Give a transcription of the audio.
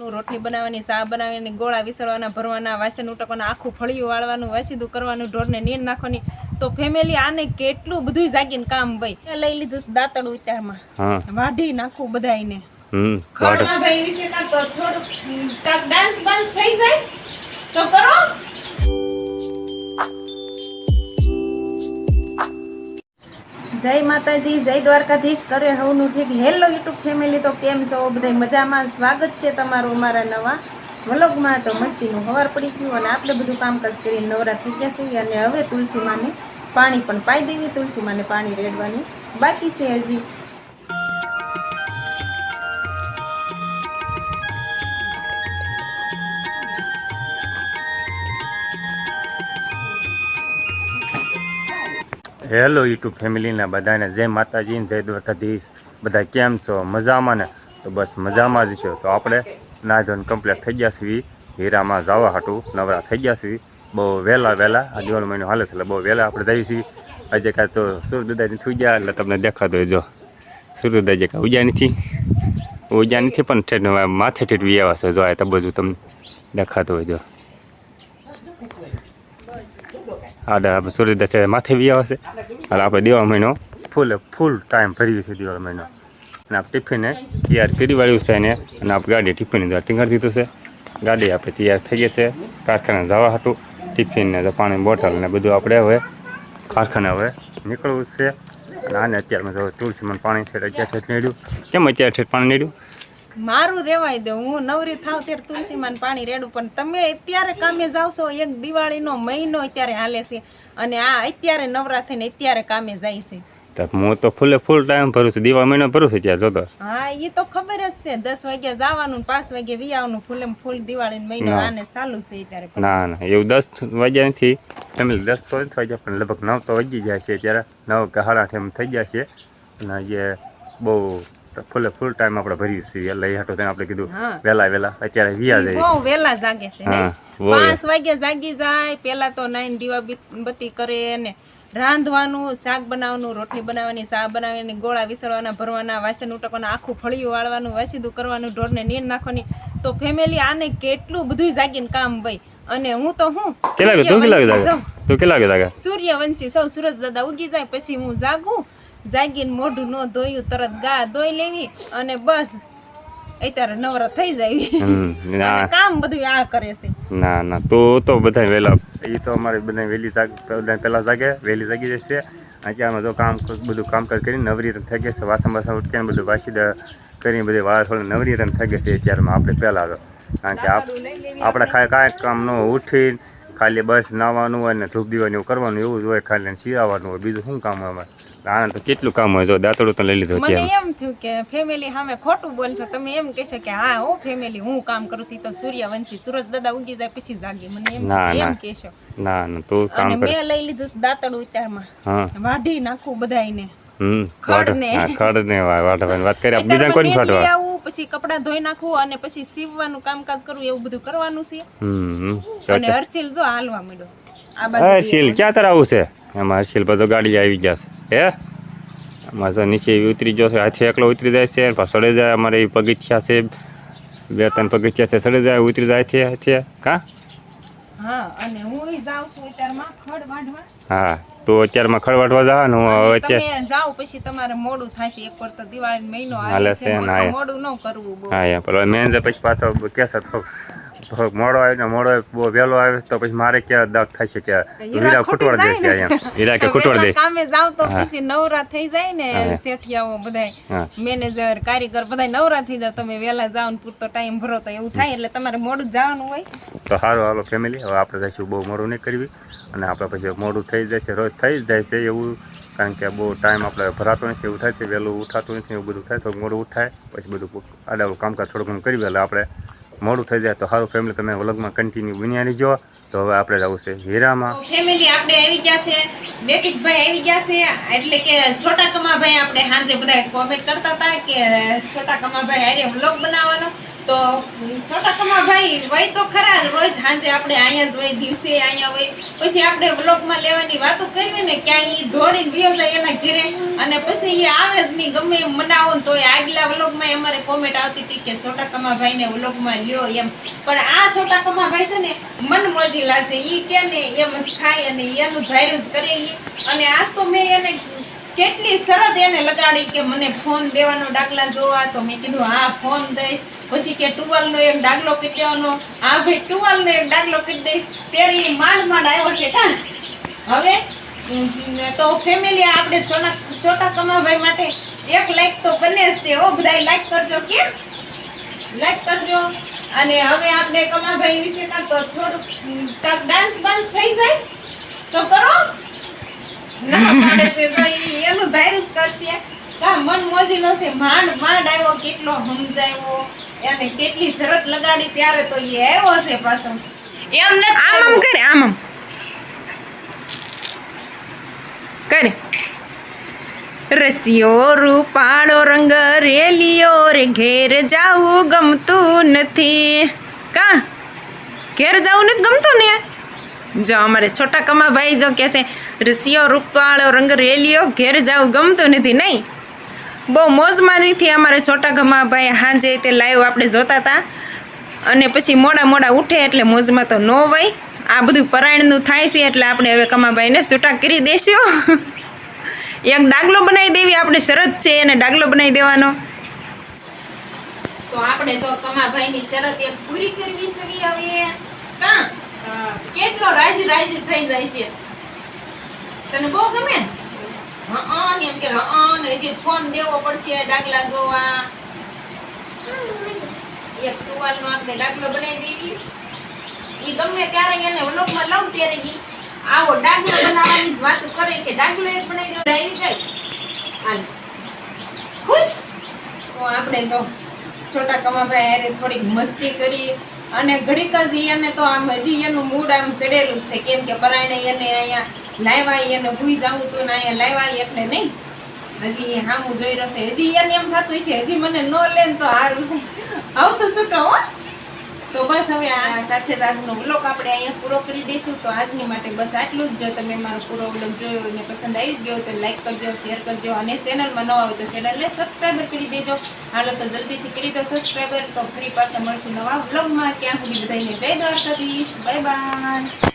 રોટલી બનાવવાની, ચા બનાવવાની, ગોળા વિસળવાના, ભરવાના, વાસણ ઉટકવાના, આખું ફળિયું વાળવાનું, વાસીદું કરવાનું, ઢોરને નીર નાખવાની. તો ફેમિલી આને કેટલું બધું જાગીને કામ ભાઈ લઈ લીધું દાંતડું ઉતારમાં વાઢી નાખું બધાને. ખડમાં ભાઈ વિશે કાક થોડું કાક ડાન્સ બાન્સ થઈ જાય તો કરો. જય માતાજી, જય દ્વારકાધીશ. કરે હવનું ઠીક. હેલો યુટ્યુબ ફેમિલી, તો કેમ છો બધા? મજામાં. સ્વાગત છે તમારું અમારા નવા વ્લોગમાં. તો મસ્તીનું સવાર પડી ગયું અને આપણે બધું કામકાજ કરીને નવરા થઈ ગયા છીએ. અને હવે તુલસી માને પાણી પણ પાઈ દેવી. તુલસી માને પાણી રેડવાની બાકી છે હજી. હેલો યુટ્યુબ ફેમિલીના બધાને જય માતાજી, જય દ્વારકાધીશ. બધા કેમ છો? મજામાં ને? તો બસ મજામાં જ છો. તો આપણે ના ધોઈને કમ્પ્લીટ થઈ ગયા છીએ. હીરામાં જવા હાટું નવરા થઈ ગયા છીએ. બહુ વહેલા આ દિવાળી મહિનો હાલે એટલે બહુ વહેલા આપણે જઈએ છીએ. આજે કાંઈ તો સૂર્યોદય થઈ ગયા એટલે તમને દેખાતો હોય. જો સૂર્યોદય જે કાંઈ ઉજા નથી પણ ઠેઠ માથે ઠેઠ વ્યાવા છે. જો આ તો બધું તમને દેખાતું હોય. જો આપણે સૂર્યોદય માથે બી આવશે. એટલે આપણે દિવાળ મહિનો ફૂલ ટાઈમ ભરીએ છીએ. દિવાળ મહિનો અને આપણે ટિફિને તૈયાર કરી વાળ્યું છે એને. અને આપણે ગાડી ટિફિન ટીંગાડી દીધું છે. ગાડી આપણે તૈયાર થઈ ગઈ છે કારખાને જવા હતું. ટિફિનને પાણીની બોટલ ને બધું આપણે હવે કારખાને હવે નીકળવું છે. અને આને અત્યારમાં જો તુલસીમાં પાણી છે અત્યારે ઠેઠ નીડ્યું. કેમ અત્યારે ઠેઠ પાણી નીડ્યું? મારું રેવાય દે, હું નવરી થાવ ત્યારે તુલસીમાં પાણી રેડું. પણ તમે અત્યારે કામે જાવ છો. એક દિવાળીનો મહિનો અત્યારે હાલે છે અને આ અત્યારે નવરા થઈને અત્યારે કામે જાય છે. હું તો ફૂલ ટાઈમ ભરું છું. દિવાળી મહિનો ભરું છું ત્યાં જોતો. હા, એ તો ખબર જ છે. 10 વાગ્યા જવાનું, 5 વાગે વિયાવાનું. ફૂલ દિવાળી મહિનો આને ચાલુ છે અત્યારે. ના એવું 10 વાગ્યા નથી ફેમિલી. 10 તો નથી વાગ્યા પણ લગભગ 9 તો વાગી જાય છે અત્યારે. 9 કે 8:30 એમ થઈ જાય છે. અને જે બહુ ફૂલ ટાઈમ આપણે ભરીએ છીએ. લઈ હાટો તેને આપણે કીધું વહેલા અત્યારે વિયા જાય. બહુ વહેલા જાગે છે ને. 5 વાગે જાગી જાય. પેલા તો નાઈન દીવા બત્તી કરે ને રાંધવાનું, શાક બનાવવાનું, રોટલી બનાવવાની, ચા બનાવવાની, ગોળા વિસળવાના, ભરવાના, વાસણ ઉટકવાના, આખું ફળિયું વાળવાનું, વાસીદું કરવાનું, ઢોરને નીર નાખવાની. તો ફેમિલી આને કેટલું બધું જાગીને કામ ભાઈ. અને હું તો સૂર્યવંશી સૌ. સૂરજ દાદા ઉગી જાય પછી હું જાગીને મોઢું ન ધોયું તરત ગા ધોઈ લેવી અને બસ અત્યારે નવરા થઈ જાય. કામ બધું આ કરે છે. ના તો બધા વહેલા. એ તો અમારે બધા વહેલી પહેલા જાગે વહેલી જાગી જશે. અત્યારમાં જો બધું કામકાજ કરીને નવરી રન થઈ ગયા છે. વાસણ ઉઠીને બધું વાસી કરીને બધી વાળા થોડી નવરી રન થઈ ગયા છે અત્યારમાં આપણે પહેલાં તો. કારણ કે આપણે કાંઈ કામ ન ઉઠીને ખાલી બસ નાવાનું હોય ને ધૂપ દીવાનું એવું કરવાનું એવું જ હોય. ખાલી સિરાવાનું હોય. બીજું શું કામ હોય અમારે? આનંદ તો કેટલું કામ હોય. જો દાંતડું તો લઈ લીધું. મને એમ થયું કે ફેમિલી સામે ખોટું બોલશો તમે. એમ કહેશો કે હા હો ફેમિલી હું કામ કરું છું. તો સૂર્યવંશી સૂરજ દાદા ઉગી જાય પછી જાગે. મને એમ કહેશો. ના તું કામ કર. મેં લઈ લીધું દાંતડું ઉતારમાં વાઢી નાખું બધાને. પછી કપડા ધોઈ નાખવું અને પછી સીવવાનું કામકાજ કરવું. એવું બધું કરવાનું છે. અને હર્ષિલ જો હાલવા માંડ્યો. હર્ષિલ ક્યાં તર આવું છે? એમાં હર્ષિલ બધો ગાડી આવી જશે. હે એમાં તો નીચે ઉતરી જશે. હાથે એકલો ઉતરી જાય છે. સડે જાય. અમારે પગથિયા છે 2-3 પગથિયા છે. સડે જાય ઉતરી જાય હાથે. હા તો અત્યારમાં ખડ વાટવા જવાનું. અત્યારે જાવ પછી તમારે મોડું થશે. એક વાર તો દિવાળી મહિનો હાલે છે. મોડું ન કરવું. હા પણ મેન પછી પાછો કેસ મોડો આવે ને મોડો બહુ વહેલો આવે તો પછી મારે ક્યાં દાગ થાય છે કે હીરા ખૂટવાડ દે છે. અહીંયા હીરા કે ખૂટવાડ દે. કામે જાવ તો પછી નવરા થઈ જાય ને. શેઠિયાઓ બધા મેનેજર કારીગર બધા નવરા થઈ જાય. તમે વહેલા જાવ ને પૂરતો ટાઈમ ભરો તો એવું થાય. એટલે તમારે મોડું જવાનું હોય. તો સારું હાલો ફેમિલી. હવે આપણે જઈશું બહુ મોડું નહીં કરવી. અને આપણે પછી મોડું થઈ જાય છે. રોજ થઈ જ જાય છે એવું. કારણ કે બહુ ટાઈમ આપણે ભરાતો નથી એવું થાય છે. વહેલું ઉઠાતું નથી એવું બધું થાય. તો મોડું ઉઠાય પછી બધું આડાવું કામકાજ થોડું ઘણું કરી. એટલે આપણે મોડું થઈ જાય તો સારું ફેમિલી. તમે વ્લોગમાં કન્ટિન્યુ બન્યા રહીજો. તો હવે આપણે જવું છે હીરામાં. ફેમિલી આપણે આવી ગયા છે. દેતિકભાઈ આવી ગયા છે. એટલે કે છોટા કમાભાઈ આપણે સાંજે બધા કોમેન્ટ કરતા હતા કે છોટા કમાભાઈ હારે વ્લોગ બનાવવાનો. તો છોટા કમા ભાઈ વય તો ખરા રોજ સાંજે આપણે અહીંયા જ હોય, દિવસે અહીંયા હોય, પછી આપણે વ્લોગમાં લેવાની વાતો કરવી ને ક્યાંય ઈ દોડીને વિયો જાય એના ઘરે, અને પછી એ આવે જ નહીં. ગમે એમ મનાવો ને તો આગલા વ્લોગમાં અમારે કોમેન્ટ આવતી હતી કે છોટા કમા ભાઈને વ્લોગમાં લ્યો એમ. પણ આ છોટા કમા ભાઈ છે ને મન મોજીલા છે, ઈ કે ને એમ જ ખાય અને એનું ધાર્યું જ કરે ઈ. અને આજ તો મેં એને કેટલી શરત એને લગાડી કે મને ફોન દેવાનો ડાકલા જોવા, તો મેં કીધું હા ફોન દઈશ. પછી કે ટુવાલનો એક ડાગલો કરી દેવાનો, હા ભાઈ ટુવાલનો એક ડાગલો કરી દઈશ. ત્યારે ઈ માંડ માંડ આવ્યો છે કા. હવે તો ફેમિલી આપણે છોટા કમાભાઈ માટે એક લાઈક તો બને જ તે હો, બધાય લાઈક કરજો, કે લાઈક કરજો. અને હવે આપણે કમાભાઈ વિશે કાંક થોડુંક ડાન્સ બાન્સ થઈ જાય તો કરો. ના પાડે છે તો ઈ એનું ધાર્યું જ કરશે કા. મન મોજીનો છે, માંડ માંડ આવ્યો, કેટલો સમજાવ્યો એને, કેટલી શરત લગાડી ત્યારે તો એ આવ્યો છે પાછો. એમ નથી આમ આમ કરે, આમ આમ કરે. રસિયો રૂપાળો રંગ રેલિયો રે, ઘેર જાવું ગમતું નથી કા. ઘેર જાવું નથી ગમતું ને. જો અમારે છોટા કમાભાઈ જો કે છે રસિયો રૂપાળો રંગ રેલિયો, ઘેર જાવું ગમતું નથી. નહીં, બહુ મોજમાં નથી અમારે છોટા કમાભાઈ. સાંજે તે લાઈવ આપણે જોતા હતા, અને પછી મોડા મોડા ઉઠે એટલે મોજમાં તો ન હોય. આ બધું પરાયણનું થાય છે એટલે આપણે હવે કમાભાઈને છૂટા કરી દઈશું. એક ડાગલો બનાવી દેવી આપણે, શરત છે એને ડાગલો બનાવી દેવાનો. તો આપણે જો કમાભાઈની શરત એક પૂરી કરવી છે હવે કા. કેટલો રાજી રાજી થઈ જાય છે. તને બહુ ગમે ને? હા એમ કે હા ને હજી ફોન દેવો પડશે ડાગલા જોવા. એક ટુવાલનો આપણે ડાગલો બનાવી દેવી. ઈ ગમે ત્યારે એને વ્લોગમાં લાવ ત્યારે ઈ આવો ડાગલો બનાવવાની જ વાત કરે કે ડાગલો એક બનાવી દો, આવી જાય. હાલ ખુશ. તો આપણે જો છોટા કમાભાઈ હારે થોડીક મસ્તી કરી, અને ઘડીક જ એને તો આમ હજી એનું મૂડ આમ સડેલું જ છે, કેમ કે પરાયણે એને અહીંયા લાવ્યા, એને ભૂઈ જવું તું ને અહીંયા લાવ્યા એટલે નહીં. હજી હામું જોઈ રહ્યો છે, હજી એને એમ થતું છે હજી મને ન લે ને તો સારું છે. આવું તો છૂટો હો. તો બસ હવે આ સાથે જ આજનો વ્લોગ આપણે અહીંયા પૂરો કરી દઈશું. તો આજની માટે બસ આટલું જ. જો તમે મારો પૂરો વ્લોગ જોયો અને પસંદ આવી ગયો તો લાઈક કરજો, શેર કરજો, અને ચેનલમાં નવા હોય તો ચેનલને સબસ્ક્રાઈબર કરી દેજો. હાલો તો જલ્દીથી કરી દો સબસ્ક્રાઈબર. તો ફરી પાછા મળશું નવા વ્લોગમાં. ત્યાં સુધી બધાને જય દ્વારકાધીશ. Bye bye.